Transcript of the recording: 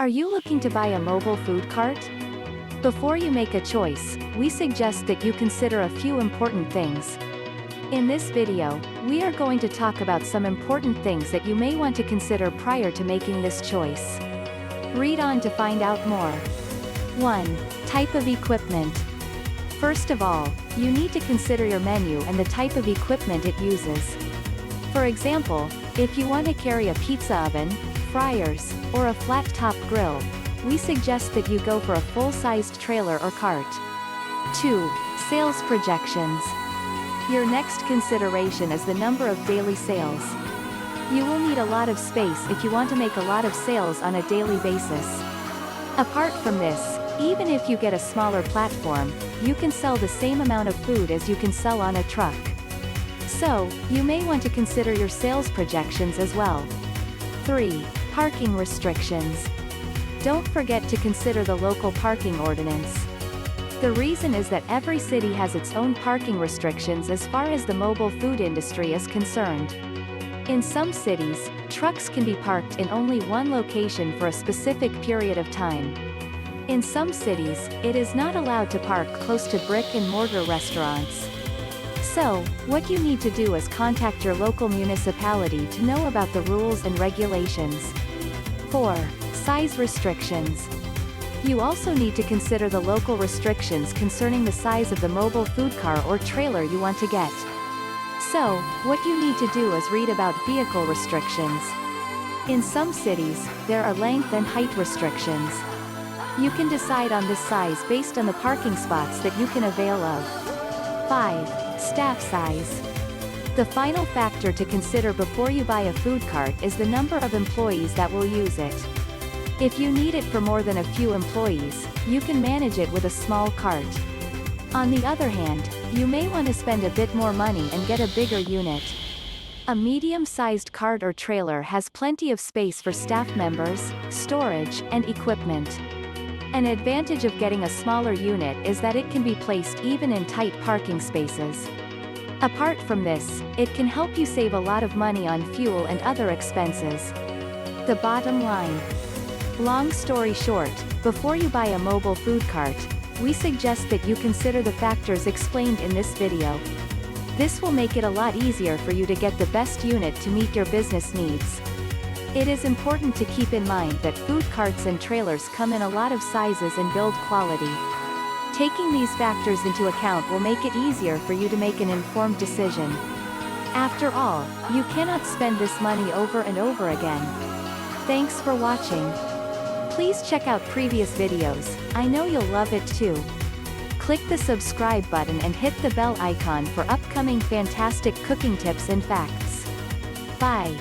Are you looking to buy a mobile food cart? Before you make a choice, we suggest that you consider a few important things. In this video, we are going to talk about some important things that you may want to consider prior to making this choice. Read on to find out more. 1. Type of equipment. First of all, you need to consider your menu and the type of equipment it uses. For example, if you want to carry a pizza oven, fryers, or a flat-top grill, we suggest that you go for a full-sized trailer or cart. 2. Sales projections. Your next consideration is the number of daily sales. You will need a lot of space if you want to make a lot of sales on a daily basis. Apart from this, even if you get a smaller platform, you can sell the same amount of food as you can sell on a truck. So, you may want to consider your sales projections as well. 3. Parking restrictions. Don't forget to consider the local parking ordinance. The reason is that every city has its own parking restrictions as far as the mobile food industry is concerned. In some cities, trucks can be parked in only one location for a specific period of time. In some cities, it is not allowed to park close to brick-and-mortar restaurants. So, what you need to do is contact your local municipality to know about the rules and regulations. 4. Size restrictions. You also need to consider the local restrictions concerning the size of the mobile food car or trailer you want to get. So, what you need to do is read about vehicle restrictions. In some cities, there are length and height restrictions. You can decide on this size based on the parking spots that you can avail of. 5. Staff size. The final factor to consider before you buy a food cart is the number of employees that will use it. If you need it for more than a few employees, you can manage it with a small cart. On the other hand, you may want to spend a bit more money and get a bigger unit. A medium-sized cart or trailer has plenty of space for staff members, storage, and equipment. An advantage of getting a smaller unit is that it can be placed even in tight parking spaces. Apart from this, it can help you save a lot of money on fuel and other expenses. The bottom line. Long story short, before you buy a mobile food cart, we suggest that you consider the factors explained in this video. This will make it a lot easier for you to get the best unit to meet your business needs. It is important to keep in mind that food carts and trailers come in a lot of sizes and build quality. Taking these factors into account will make it easier for you to make an informed decision. After all, you cannot spend this money over and over again. Thanks for watching. Please check out previous videos, I know you'll love it too. Click the subscribe button and hit the bell icon for upcoming fantastic cooking tips and facts. Bye.